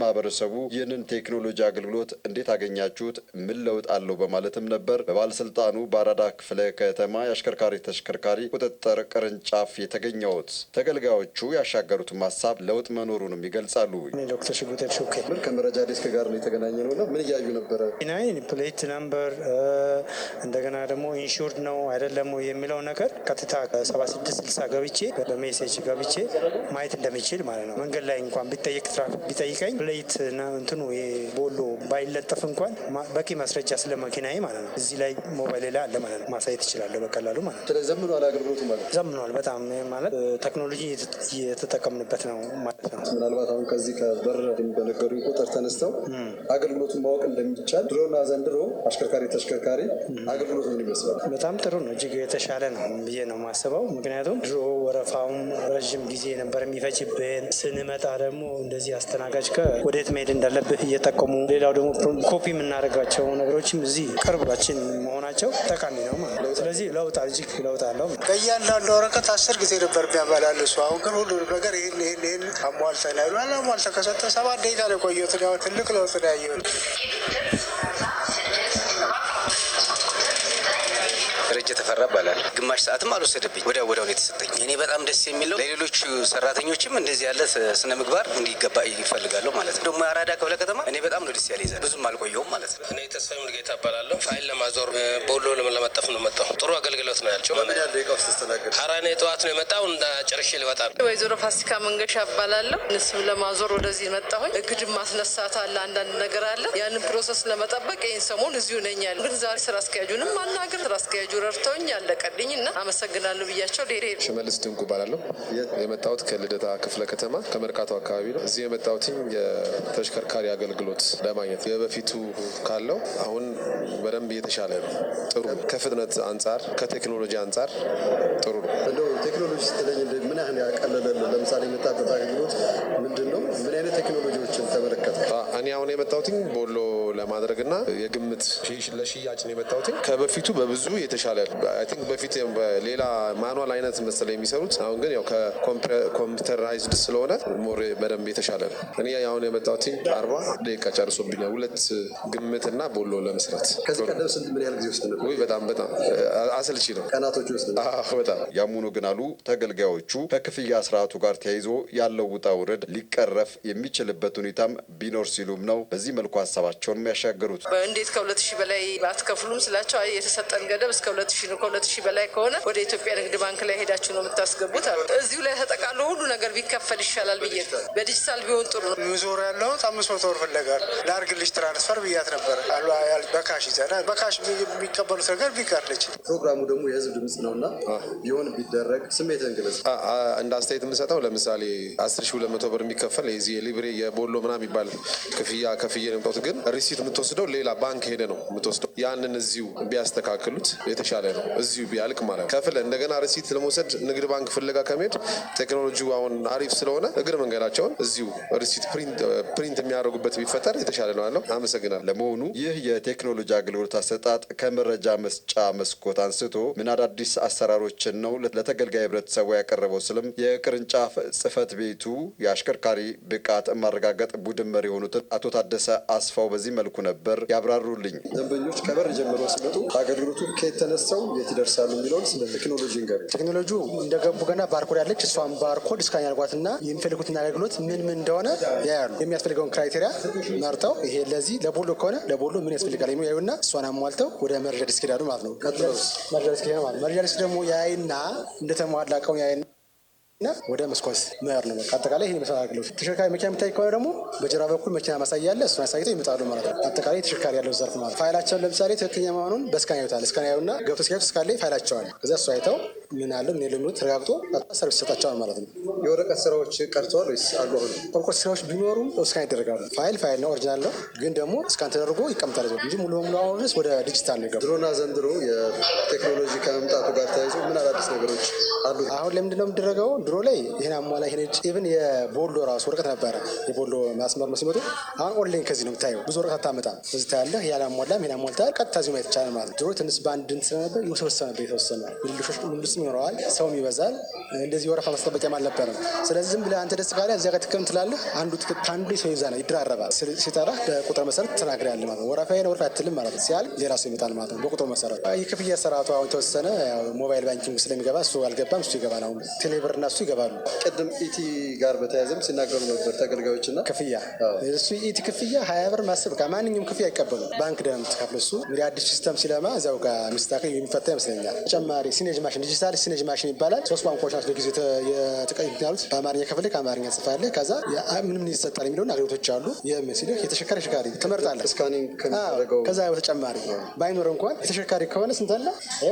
ማህበረሰቡ ይህንን ቴክኖሎጂ አገልግሎት እንዴት አገኛችሁት? ምን ለውጥ አለው? በማለትም ነበር በባለስልጣኑ በአራዳ ክፍለ ከተማ የአሽከርካሪ ተሽከርካሪ ቁጥጥር ቅርንጫፍ የተገኘውት። ተገልጋዮቹ ያሻገሩትን ሀሳብ ለውጥ መኖሩንም ይገልጻሉ። ዶክተር ሽጉጤ ሹኬ ከመረጃ ዴስክ ጋር ነው የተገናኘ ነው። ምን እያዩ ነበረ? ፕሌት ነምበር እንደገና ደግሞ ኢንሹርድ ነው አይደለም የሚለው ነገር ቀጥታ 7660 ገብቼ በሜሴጅ ገብቼ ማየት እንደሚችል ማለት ነው። መንገድ ላይ እንኳን ቢጠይቀኝ ፕሌት እንትኑ ቦሎ ባይለጠፍ እንኳን በቂ ማስረጃ ስለ መኪናዬ ማለት ነው እዚህ ላይ ሞባይል ላይ አለ ማለት ነው ማሳየት ይችላለሁ በቀላሉ ማለት ነው። ስለዚህ ዘምኗል፣ አገልግሎቱ ማለት ዘምኗል በጣም ማለት ቴክኖሎጂ የተጠቀምንበት ነው ማለት ነው። ምናልባት አሁን ከዚህ ከበር በነገሩ ቁጥር ተነስተው አገልግሎቱን ማወቅ እንደሚቻል ድሮና ዘንድሮ አሽከርካሪ ተሽከርካሪ አገልግሎቱ ምን ይመስላል? በጣም ጥሩ ነው፣ እጅግ የተሻለ ነው ብዬ ነው የማስበው። ምክንያቱም ድሮ ወረፋውም ረዥም ጊዜ ነበር የሚፈጅብን። ስንመጣ ደግሞ እንደዚህ አስተናጋጅ ወዴት መሄድ እንዳለብህ እየጠቀሙ፣ ሌላው ደግሞ ኮፒ የምናደርጋቸው ነገሮችም እዚህ ቅርባችን መሆናቸው ጠቃሚ ነው ማለት ነው። ስለዚህ ለውጥ እጅግ ለውጥ አለው። በእያንዳንዱ ወረቀት 10 ጊዜ ነበር የሚያመላልሱ። አሁን ግን ሁሉንም ነገር ይህን አሟልተን ያሉ አሟልተን ከሰጠ 7 ደቂቃ ነው የቆየሁት። ትልቅ ለውጥ ነው ያየሁት። ደረጀ ተፈራ ይባላል። ግማሽ ሰዓትም አልወሰደብኝ፣ ወዲያው ነው የተሰጠኝ። እኔ በጣም ደስ የሚለው ለሌሎች ሰራተኞችም እንደዚህ ያለ ስነ ምግባር እንዲገባ ይፈልጋሉ ማለት ነው። ደግሞ የአራዳ ክፍለ ከተማ እኔ በጣም ነው ደስ ያለኝ። ብዙም አልቆየውም ማለት ነው። እኔ ተስፋዬ ሙሉጌታ እባላለሁ። ፋይል ለማዞር ቦሎ ለመለጠፍ ነው መጣሁ። ጥሩ አገልግሎት ነው ያልቸው። ምን ያህል ደቂቃ ውስጥ ተስተናገደ? ሀራኔ ጠዋት ነው የመጣው እንዳ ጨርሼ ልወጣ ነው። ወይዘሮ ፋሲካ መንገሻ እባላለሁ። ንስብ ለማዞር ወደዚህ መጣሁኝ። እግድ ማስነሳት አለ፣ አንዳንድ ነገር አለ። ያንን ፕሮሰስ ለመጠበቅ ይህን ሰሞን እዚሁ ነኝ ያለ። ግን ዛሬ ስራ አስኪያጁንም ማናገር ስራ አስኪያጁ ረድተውኝ ያለቀልኝ እና አመሰግናለሁ ብያቸው ሌሬ ሽመልስ ድንቁ እባላለሁ። የመጣሁት ከልደታ ክፍለ ከተማ ከመርካቶ አካባቢ ነው። እዚህ የመጣሁት የተሽከርካሪ አገልግሎት ለማግኘት የበፊቱ ካለው አሁን በደንብ እየተሻለ ነው። ጥሩ ከፍጥነት አንጻር ከቴክኖሎጂ አንጻር ጥሩ ነው። እንደው ቴክኖሎጂ ስትለኝ ምን ያህል ያቀለለልን? ለምሳሌ የመጣበት አገልግሎት ምንድን ነው? ምን አይነት ቴክኖሎጂዎችን ተመለከተ? እኔ አሁን የመጣሁት ቦሎ ለማድረግና የግምት ለሽያጭ ነው የመጣሁት። ከበፊቱ በብዙ የተሻለ አይ ቲንክ በፊት ሌላ ማኑዋል አይነት መሰለኝ የሚሰሩት። አሁን ግን ያው ከኮምፒውተራይዝድ ስለሆነ ሞር በደንብ የተሻለ ነው። እኔ አሁን የመጣሁት 40 ደቂቃ ጨርሶብኛል፣ 2 ግምትና ቦሎ ለመስራት። ከዚህ ቀደም ስንት ምን ያህል ጊዜ ውስጥ ነው? ወይ በጣም አሰልቺ ነው፣ ቀናቶች ውስጥ ነው። በጣም ያሙኑ ግን አሉ ተገልጋዮቹ ከክፍያ ስርዓቱ ጋር ተያይዞ ያለው ውጣ ውረድ ሊቀረፍ የሚችልበት ሁኔታም ቢኖር ሲሉም ነው በዚህ መልኩ ሀሳባቸውን የሚያሻገሩት። እንዴት ከ2000 በላይ አትከፍሉም ስላቸው የተሰጠን ገደብ እስከ 2000 ነው። ከ2000 በላይ ከሆነ ወደ ኢትዮጵያ ንግድ ባንክ ላይ ሄዳችሁ ነው የምታስገቡት አሉ። እዚሁ ላይ ተጠቃሎ ሁሉ ነገር ቢከፈል ይሻላል ብዬ በዲጂታል ቢሆን ጥሩ ነው። ዞር ያለሁት 500 ብር ፍለጋል ላርግልሽ ትራንስፈር ብያት ነበር አሉ። በካሽ ይዘና በካሽ የሚቀበሉት ነገር ቢቀርልች። ፕሮግራሙ ደግሞ የህዝብ ድምጽ ነውና ቢሆን ቢደረግ ስሜትን ግለጽ። እንደ አስተያየት የምሰጠው ለምሳሌ 10200 ብር የሚከፈል የዚህ የሊብሬ የቦሎ ምናምን የሚባል ከፍዬ ነው የምጠውት። ግን ሪሲት የምትወስደው ሌላ ባንክ ሄደ ነው የምትወስደው። ያንን እዚሁ ቢያስተካክሉት የተሻለ ነው። እዚሁ ቢያልቅ ማለት ነው። ከፍለ እንደገና ሪሲት ለመውሰድ ንግድ ባንክ ፍለጋ ከመሄድ ቴክኖሎጂው አሁን አሪፍ ስለሆነ እግር መንገዳቸውን እዚሁ ሪሲት ፕሪንት የሚያደርጉበት ቢፈጠር የተሻለ ነው ያለው። አመሰግናለሁ። ለመሆኑ ይህ የቴክኖሎጂ አገልግሎት አሰጣጥ ከመረጃ መስጫ መስኮት አንስቶ ምን አዳዲስ አሰራሮችን ነው ለተገልጋይ ህብረተሰቡ ያቀረበው? ስልም የቅርንጫፍ ጽህፈት ቤቱ የአሽከርካሪ ብቃት ማረጋገጥ ቡድን መሪ የሆኑትን አቶ ታደሰ አስፋው በዚህ መልኩ ነበር ያብራሩልኝ። ደንበኞች ከበር ጀምሮ ሲመጡ አገልግሎቱ ከየት ተነስተው የት ይደርሳሉ የሚለውን ስለ ቴክኖሎጂ ንገር። ቴክኖሎጂው እንደገቡ ገና ባርኮድ ያለች እሷን ባርኮድ እስካን ያርጓትና የሚፈልጉትን አገልግሎት ምን እንደሆነ ያያሉ። የሚያስፈልገውን ክራይቴሪያ መርጠው ይሄ ለዚህ ለቦሎ ከሆነ ለቦሎ ምን ያስፈልጋል የሚሉ ያዩና እሷን አሟልተው ወደ መረጃ ዲስክ ሄዳሉ ማለት ነው። መረጃ ዲስክ ደግሞ ያይና እንደተሟላ ቀውን ያይና ወደ መስኮት መር ነው። አጠቃላይ ይሄን መሰራ አገልግሎት ተሽከርካሪ መኪና የሚታይ ከሆነ ደግሞ በጀርባ በኩል መኪና ማሳያ ያለ እሱን አሳይተው ይመጣሉ ማለት ነው። አጠቃላይ ተሽከርካሪ ያለው ዘርፍ ማለት ፋይላቸውን ለምሳሌ ትክክለኛ መሆኑን በስካን ያዩታል። ስካን ያዩና ገብቶ ሲያዩት ስካን ላይ ፋይላቸዋል። ከዛ እሱ አይተው ምን አለው ምን የለም ተረጋግጦ ሰርቪስ ይሰጣቸዋል ማለት ነው። የወረቀት ስራዎች ቀርተዋል ወይስ አሉ? አሁን ወረቀት ስራዎች ቢኖሩም ስካን ይደረጋሉ። ፋይል ነው፣ ኦሪጂናል ነው፣ ግን ደግሞ ስካን ተደርጎ ይቀመጣል እንጂ ሙሉ በሙሉ አሁንስ ወደ ዲጂታል ነው የገባው። ድሮና ዘንድሮ የቴክኖሎጂ ከመምጣቱ ጋር ተያይዞ ምን አዳዲስ ነገሮች አሉ? አሁን ለምንድን ነው የሚደረገው? ድሮ ላይ ይሄን አሟላ ይሄን ኢቭን የቦሎ ራሱ ወረቀት ነበረ። የቦሎ ማስመር ነው ሲመጡ አሁን ኦንላይን ከዚህ ነው የምታየው። ብዙ ወረቀት አታመጣም። እዚህ ታያለህ። ያላሟላም ይሄን አሟልተሃል ቀጥታ እዚሁ ማየት ይቻላል ማለት ነው። ድሮ ትንሽ በአንድ እንትን ስለነበር ይወሰን ነበር። የተወሰነ ምልልሶች ይኖረዋል፣ ሰውም ይበዛል። እንደዚህ ወረፋ ማስጠበቂያም አልነበረም። ነው። ስለዚህ ዝም ብለህ አንተ ደስ ካለ እዚያ ጋር ትከም ትላለህ። አንዱ ሰው ይዛና ይደራረባል። ሲጠራ በቁጥር መሰረት ትናገራለህ ማለት ነው። ወረፋዬ ነው ወረፋ አትልም ማለት ነው። ሲያል ሌላ ሰው ይመጣል ማለት ነው። በቁጥር መሰረት የክፍያ ስርዓቱ አሁን ተወሰነ። ሞባይል ባንኪንግ ስለሚገባ እሱ አልገባም፣ እሱ ይገባል። አሁን ቴሌብር እና እሱ ይገባሉ። ቅድም ኢቲ ጋር በተያያዘም ሲናገሩ ነበር ተገልጋዮችና ክፍያ እሱ ኢቲ ክፍያ 20 ብር ማሰብ ማንኛውም ክፍያ አይቀበሉም። ባንክ ደም ትከፍል። እሱ እንግዲህ አዲስ ሲስተም ሲለማ እዛው ጋር ሚስተካከል የሚፈታ ይመስለኛል። ተጨማሪ ሲኔጅ ማሽን ዲጂታል ሲኔጅ ማሽን ይባላል። 3 ቋንቋዎች ናቸው ለጊዜው የተቀየሩት ያሉት። በአማርኛ ከፈለክ አማርኛ ጽፋለህ። ከዛ ምን ይሰጣል የሚለውን አገልግሎቶች አሉ። የምስልህ የተሽከርካሪ ትመርጣለህ። ስካኒንግ ከሚደረገው ከዛ በተጨማሪ ባይኖር እንኳን የተሽከርካሪ ከሆነ ስንት አለ?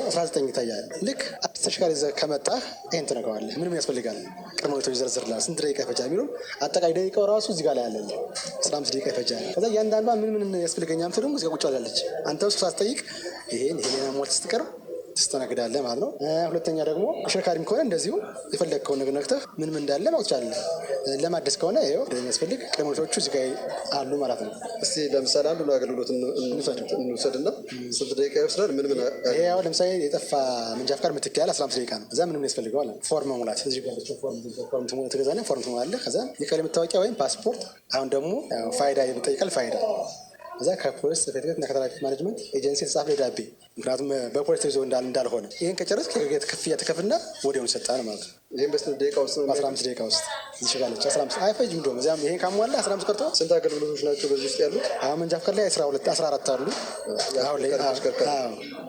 19 ይታያል። ልክ አዲስ ተሽከርካሪ ይዘህ ከመጣህ ይሄን ትነካዋለህ። ምንም ያስፈልጋል? ቅድመ ሁኔታዎች ይዘረዝርልሃል። ስንት ደቂቃ ይፈጃል የሚለው አጠቃላይ ደቂቃው ራሱ እዚህ ጋር ላይ አለ። 15 ደቂቃ ይፈጃል። ከዛ እያንዳንዷ ምን ያስፈልገኛል ምትሉ እዚህ ጋር ቁጭ ብላለች። አንተ ውስጥ ሳትጠይቅ ይሄን ሞልተህ ስትቀርብ ትስተናግዳለህ ማለት ነው። ሁለተኛ ደግሞ አሽከርካሪም ከሆነ እንደዚሁ የፈለግከውን ነገር ነክተህ ምን እንዳለ ማወቅ ትችላለህ። ለማደስ ከሆነ ይኸው የሚያስፈልግ ቅድመ ሁኔታዎቹ እዚህ ጋር አሉ ማለት ነው። እስቲ ለምሳሌ አንዱ አገልግሎት እንውሰድና ስንት ደቂቃ ይወስዳል? ምን ይሄ አሁን ለምሳሌ የጠፋ መንጃ ፍቃድ ምትክ ያለ 15 ደቂቃ ነው። እዛ ምንም ያስፈልገዋል? ፎርም መሙላት። እዚህ ጋር ፎርም ትገዛና ፎርም ትሞላለህ። ከዛ የቀበሌ መታወቂያ ወይም ፓስፖርት፣ አሁን ደግሞ ፋይዳ ይጠይቃል። ፋይዳ እዛ ከፖሊስ ጽሕፈት ቤት እና ከትራፊክ ማኔጅመንት ኤጀንሲ የተጻፈ ደብዳቤ፣ ምክንያቱም በፖሊስ ተይዞ እንዳልሆነ ይህን ከጨረስክ ክፍያ ትከፍልና ወዲያውኑ ይሰጣል ማለት ነው። ይህም በስንት ደቂቃ ውስጥ ነው? 15 ደቂቃ ውስጥ ይችላለች። 15 አይፈጅም። እንደውም እዚያም ይሄን ካሟላ 15 ቀርቶ። ስንት አገልግሎቶች ናቸው በዚህ ውስጥ ያሉት? አሁን መንጃ ፍቃድ ላይ 14 አሉ። አሁን ላይ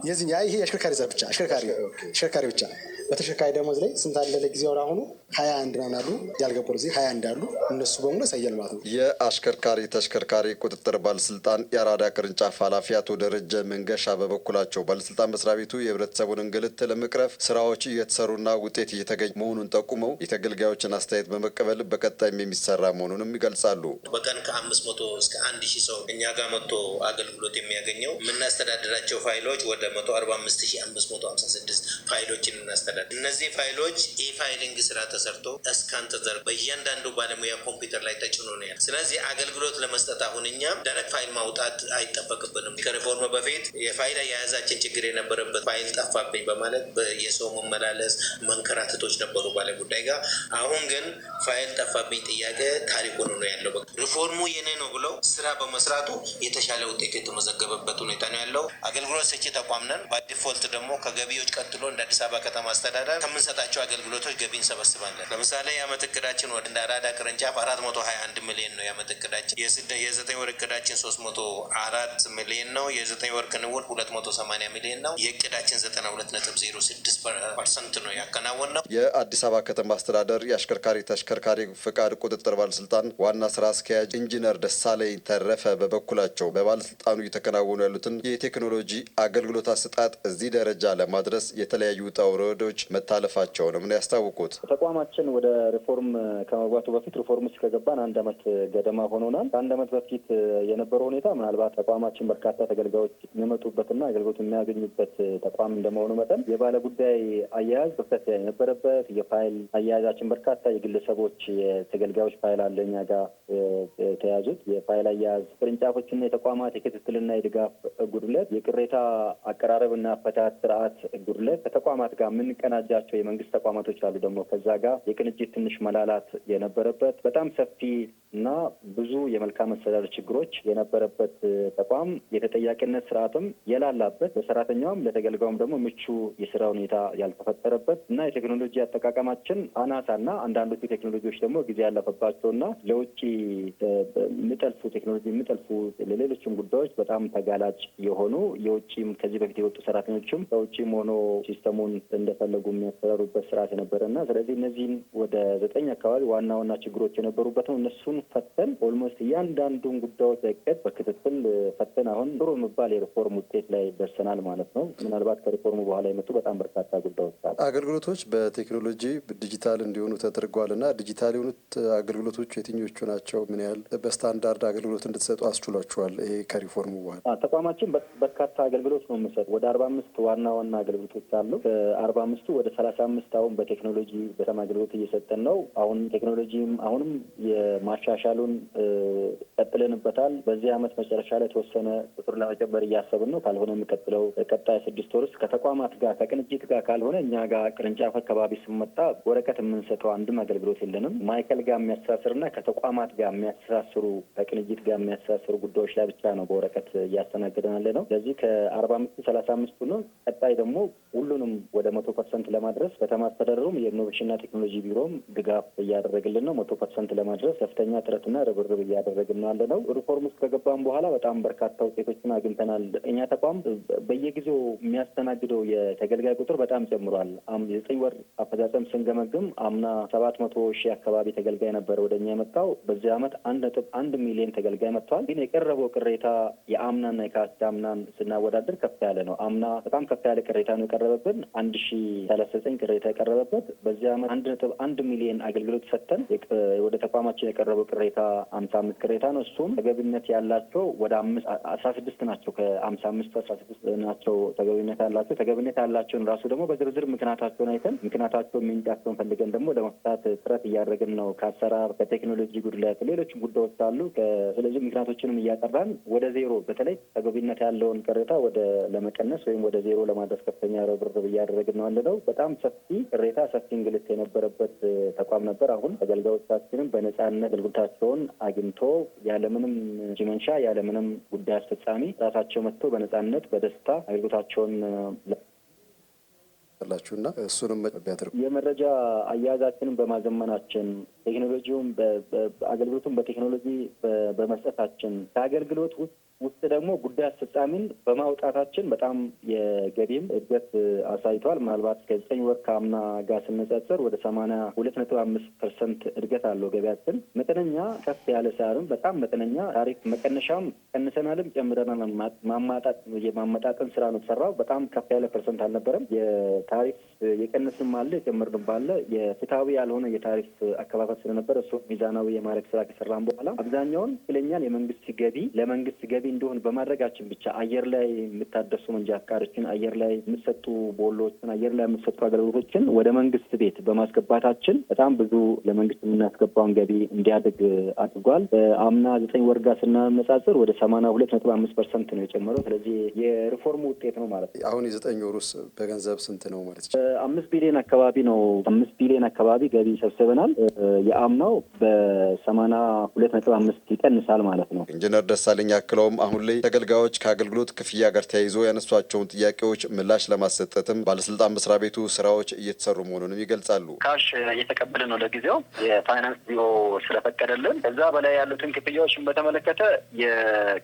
የዚህ ይሄ አሽከርካሪ ዘር ብቻ አሽከርካሪ ብቻ። በተሽከርካሪ ደሞዝ ላይ ስንት አለ? ለጊዜው አሁኑ 21 ነው አሉ። ያልገቡ ለዚህ 21 አሉ። እነሱ በሙሉ ያሳያል ማለት ነው። የአሽከርካሪ ተሽከርካሪ ቁጥጥር ባለስልጣን የአራዳ ቅርንጫፍ ኃላፊ አቶ ደረጀ መንገሻ በበኩላቸው ባለስልጣን መስሪያ ቤቱ የህብረተሰቡን እንግልት ለመቅረፍ ስራዎች እየተሰሩና ውጤት እየተገኘ መሆኑን ጠቁመው የተገልጋዮችን አስተያየት በመቀበል በቀጣይም የሚሰራ መሆኑንም ይገልጻሉ። በቀን ከ500 እስከ 1000 ሰው እኛ ጋር መጥቶ አገልግሎት የሚያገኘው የምናስተዳድራቸው ፋይሎች ወደ 145556 ፋይሎችን እናስተዳድር። እነዚህ ፋይሎች ኢፋይሊንግ ስራ ተሰርቶ እስካን ተደርጎ በእያንዳንዱ ባለሙያ ኮምፒውተር ላይ ተጭኖ ነው ያለ። ስለዚህ አገልግሎት ለመስጠት አሁን እኛም ደረቅ ፋይል ማውጣት አይጠበቅብንም። ከሪፎርም በፊት የፋይል አያያዛችን ችግር የነበረበት ፋይል ጠፋብኝ በማለት የሰው መመላለስ መንከራተቶች ነበሩ ባለ ጉዳይ ጋር። አሁን ግን ፋይል ጠፋብኝ ጥያቄ ታሪክ ሆኖ ነው ያለው። ሪፎርሙ የኔ ነው ብለው ስራ በመስራቱ የተሻለ ውጤት የተመዘገበበት ሁኔታ ነው ያለው። አገልግሎት ሰጪ ተቋም ነን። በዲፎልት ደግሞ ከገቢዎች ቀጥሎ እንደ አዲስ አበባ ከተማ አስተዳደር ከምንሰጣቸው አገልግሎቶች ገቢ እንሰበስባለን። ለምሳሌ የዓመት እቅዳችን ወደ አራዳ ቅርንጫፍ 421 ሚሊዮን ነው የዓመት እቅዳችን። የ9 ወር እቅዳችን 304 ሚሊዮን ነው። የ9 ወር ክንውን 280 ሚሊዮን ነው። የእቅዳችን 92.06% ነው ያከናወን ነው። የአዲስ አበባ ከተማ አስተዳደር የአሽከርካሪ ተሽከርካሪ ፍቃድ ቁጥጥር ባለስልጣን ዋና ስራ አስኪያጅ ኢንጂነር ደሳለኝ ተረፈ በበኩላቸው በባለስልጣኑ እየተከናወኑ ያሉትን የቴክኖሎጂ አገልግሎት አሰጣጥ እዚህ ደረጃ ለማድረስ የተለያዩ ውጣ ውረዶች መታለፋቸውንም ነው ያስታወቁት። ተቋማችን ወደ ሪፎርም ከመግባቱ በፊት ሪፎርም ውስጥ ከገባን 1 ዓመት ገደማ ሆኖናል። ከ1 ዓመት በፊት የነበረው ሁኔታ ምናልባት ተቋማችን በርካታ ተገልጋዮች የሚመጡበትና አገልግሎት የሚያገኙበት ተቋም እንደመሆኑ መጠን የባለ ጉዳይ አያያዝ ክፍተት የነበረበት፣ የፋይል አያያዛችን በርካታ የግለሰቦች የተገልጋዮች ፋይል አለ እኛ ጋር የተያዙት የፋይል አያያዝ ቅርንጫፎችና የተቋማት የክትትልና የድጋፍ ጉድለት፣ የቅሬታ አቀራረብና አፈታት ስርዓት ጉድለት፣ ከተቋማት ጋር የምንቀናጃቸው የመንግስት ተቋማቶች አሉ ደግሞ ከዛ ጋር የቅንጅት ትንሽ መላላት የነበረበት በጣም ሰፊ እና ብዙ የመልካም አስተዳደር ችግሮች የነበረበት ተቋም፣ የተጠያቂነት ስርዓትም የላላበት፣ ለሰራተኛውም ለተገልጋዩም ደግሞ ምቹ የስራ ሁኔታ ያልተፈጠረበት እና የቴክኖሎጂ አጠቃቀማችን አናሳና አንዳንዶቹ ቴክኖሎጂዎች ደግሞ ጊዜ ያለፈባቸውና ለውጭ የሚጠልፉ ቴክኖሎጂ የሚጠልፉ ለሌሎችም ጉዳዮች በጣም ተጋላጭ የሆኑ የውጭም ከዚህ በፊት የወጡ ሰራተኞችም ከውጭም ሆኖ ሲስተሙን እንደፈለጉ የሚያስተዳድሩበት ስርዓት የነበረና ስለዚህ እነዚህን ወደ 9 አካባቢ ዋና ዋና ችግሮች የነበሩበት ነው። እነሱን ፈተን ኦልሞስት እያንዳንዱን ጉዳዮች በእቅድ በክትትል ፈተን አሁን ጥሩ የሚባል የሪፎርም ውጤት ላይ ደርሰናል ማለት ነው። ምናልባት ከሪፎርሙ በኋላ የመጡ በጣም በርካታ ጉዳዮች አሉ። አገልግሎቶች በቴክኖሎጂ ዲጂታል እንዲሆኑ ተደርጓልና ዲጂታል የሆኑት አገልግሎቶች የትኞቹ ናቸው? ምን ያህል በስታንዳርድ አገልግሎት እንድትሰጡ አስችሏቸዋል? ይሄ ከሪፎርሙ በኋላ ተቋማችን በርካታ አገልግሎት ነው የምንሰጥ። ወደ 45 ዋና ዋና አገልግሎቶች አሉ። ከ45 ከ45ቱ ወደ 35 አሁን በቴክኖሎጂ በጣም አገልግሎት እየሰጠን ነው። አሁን ቴክኖሎጂም አሁንም የማሻሻሉን ቀጥለንበታል። በዚህ ዓመት መጨረሻ ላይ የተወሰነ ቁጥር ለመጨመር እያሰብን ነው። ካልሆነ የሚቀጥለው ቀጣይ 6 ወር ውስጥ ከተቋማት ጋር ከቅንጅት ጋር ካልሆነ እኛ ጋር ቅርንጫፍ አካባቢ ስንመጣ ወረቀት የምንሰጠው አንድም አገልግሎት የለንም። ማዕከል ጋር የሚያስተሳስርና ከተቋማት ጋር የሚያስተሳስሩ ከቅንጅት ጋር የሚያስተሳስሩ ጉዳዮች ላይ ብቻ ነው በወረቀት እያስተናገደን ያለ ነው። ስለዚህ ከ45 35 ነው። ቀጣይ ደግሞ ሁሉንም ወደ 100% ለማድረስ ከተማ አስተዳደሩም የኢኖቬሽንና ቴክኖሎጂ ቢሮም ድጋፍ እያደረግልን ነው። 100% ለማድረስ ከፍተኛ ጥረትና ርብርብ እያደረግን ነው ያለ ነው። ሪፎርም ውስጥ ከገባን በኋላ በጣም በርካታ ውጤቶችን አግኝተናል። እኛ ተቋም በየጊዜው የሚያስተናግደው የተገልጋይ ቁጥር በጣም ጨምሯል። 9 ወር አፈጻጸም ስንገመግም አምና 700,000 አካባቢ ተገልጋይ ነበረ ወደኛ የመጣው። በዚህ ዓመት 1.1 ሚሊዮን ተገልጋይ መጥቷል። ግን የቀረበው ቅሬታ የአምናና የካቲት አምናን ስናወዳደር ከፍ ያለ ነው። አምና በጣም ከፍ ያለ ቅሬታ ነው የቀረበብን፣ 1039 ቅሬታ የቀረበበት። በዚህ ዓመት 1.1 ሚሊዮን አገልግሎት ሰጥተን ወደ ተቋማችን የቀረበው ቅሬታ 55 ቅሬታ ነው። እሱም ተገቢነት ያላቸው ወደ 16 ናቸው። ከ55 16 ናቸው ተገቢነት ያላቸው። ተገቢነት ያላቸውን ራሱ ደግሞ በዝርዝር ምክንያታቸውን አይተን ምክንያታቸውን ምንጫቸውን ፈልገን ደግሞ ለመፍታት ጥረት እያደረግን ነው። ከአሰራር ከቴክኖሎጂ ጉድለት ሌሎችም ጉዳዮች አሉ። ስለዚህ ምክንያቶችንም እያጠራን ወደ ዜሮ በተለይ ተገቢነት ያለውን ቅሬታ ወደ ለመቀነስ ወይም ወደ ዜሮ ለማድረስ ከፍተኛ ርብርብ እያደረግን ነው ያለነው። በጣም ሰፊ ቅሬታ ሰፊ እንግልት የነበረበት ተቋም ነበር። አሁን ተገልጋዮቻችንም በነጻነት አገልግሎታቸውን አግኝቶ ያለምንም ጅመንሻ ያለምንም ጉዳይ አስፈጻሚ ራሳቸው መጥቶ በነጻነት በደስታ አገልግሎታቸውን ላችሁና እሱንም ቢያደርጉ የመረጃ አያያዛችንን በማዘመናችን ቴክኖሎጂውን አገልግሎቱን በቴክኖሎጂ በመስጠታችን ከአገልግሎት ውስጥ ደግሞ ጉዳይ አስፈጻሚን በማውጣታችን በጣም የገቢም እድገት አሳይቷል። ምናልባት ከ9 ወር ከአምና ጋር ስነጻጸር ወደ 82.5% እድገት አለው ገቢያችን። መጠነኛ ከፍ ያለ ሳይሆን በጣም መጠነኛ ታሪፍ መቀነሻም ቀንሰናልም ጨምረናል። የማመጣጠን ስራ ነው የተሰራው። በጣም ከፍ ያለ ፐርሰንት አልነበረም። የታሪፍ የቀነስንም አለ የጨመርንም ባለ የፍትሐዊ ያልሆነ የታሪፍ አከፋፈል ስለነበረ እሱ ሚዛናዊ የማድረግ ስራ ከሰራን በኋላ አብዛኛውን ትክክለኛን የመንግስት ገቢ ለመንግስት ገቢ እንዲሆን በማድረጋችን ብቻ አየር ላይ የምታደሱ መንጃ ፈቃዶችን፣ አየር ላይ የምትሰጡ ቦሎችን፣ አየር ላይ የምትሰጡ አገልግሎቶችን ወደ መንግስት ቤት በማስገባታችን በጣም ብዙ ለመንግስት የምናስገባውን ገቢ እንዲያድግ አድርጓል። አምና 9 ወር ጋር ስናነጻጽር ወደ 82.5% ነው የጨመረው። ስለዚህ የሪፎርሙ ውጤት ነው ማለት ነው። አሁን የ9 ወር ውስጥ በገንዘብ ስንት ነው ማለት ነው? 5 ቢሊዮን አካባቢ ነው። 5 ቢሊዮን አካባቢ ገቢ ሰብስበናል። የአምናው በ82.5 ይቀንሳል ማለት ነው። ኢንጂነር ደሳለኝ አክለውም አሁን ላይ ተገልጋዮች ከአገልግሎት ክፍያ ጋር ተያይዞ ያነሷቸውን ጥያቄዎች ምላሽ ለማሰጠትም ባለስልጣን መስሪያ ቤቱ ስራዎች እየተሰሩ መሆኑንም ይገልጻሉ። ካሽ እየተቀበልን ነው ለጊዜው የፋይናንስ ቢሮ ስለፈቀደልን። ከዛ በላይ ያሉትን ክፍያዎችን በተመለከተ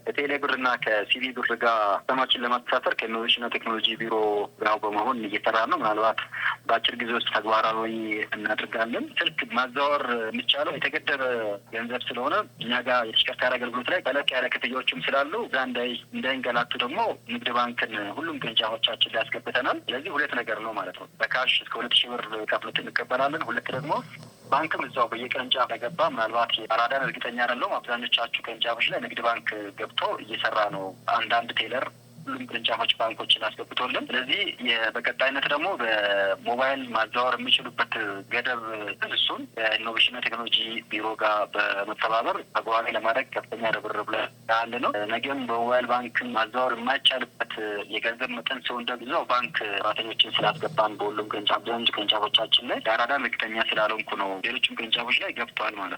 ከቴሌ ብርና ከሲቢ ብር ጋር ከተማችን ለማስተሳሰር ከኢኖቬሽንና ቴክኖሎጂ ቢሮ ጋር በመሆን እየሰራ ነው። ምናልባት በአጭር ጊዜ ውስጥ ተግባራዊ እናደርጋለን። ስልክ ማዛወር የሚቻለው የተገደበ ገንዘብ ስለሆነ እኛ ጋር የተሽከርካሪ አገልግሎት ላይ ተለቅ ያለ ክፍያዎችም ስላሉ እዛ እንዳይንገላቱ ደግሞ ንግድ ባንክን ሁሉም ቅርንጫፎቻችን ላይ ያስገብተናል። ስለዚህ 2 ነገር ነው ማለት ነው። በካሽ እስከ 2,000 ብር ከፍሎት እንቀበላለን። 2 ደግሞ ባንክም እዛው በየቅርንጫፍ ገባ። ምናልባት አራዳን እርግጠኛ አይደለሁም። አብዛኞቻችሁ ቅርንጫፎች ላይ ንግድ ባንክ ገብቶ እየሰራ ነው። አንዳንድ ቴለር ሁሉም ቅርንጫፎች ባንኮችን አስገብቶልን። ስለዚህ በቀጣይነት ደግሞ በሞባይል ማዛወር የሚችሉበት ገደብ እሱን በኢኖቬሽንና ቴክኖሎጂ ቢሮ ጋር በመተባበር ተግባራዊ ለማድረግ ከፍተኛ ርብርብ ላይ ያለ ነው። ነገም በሞባይል ባንክ ማዛወር የማይቻልበት የገንዘብ መጠን ሲሆን ደግሞ ባንክ ሰራተኞችን ስላስገባን በሁሉም ቅርንጫፎቻችን ላይ የአራዳን እርግጠኛ ስላልሆንኩ ነው። ሌሎችም ቅርንጫፎች ላይ ገብተዋል ማለት ነው።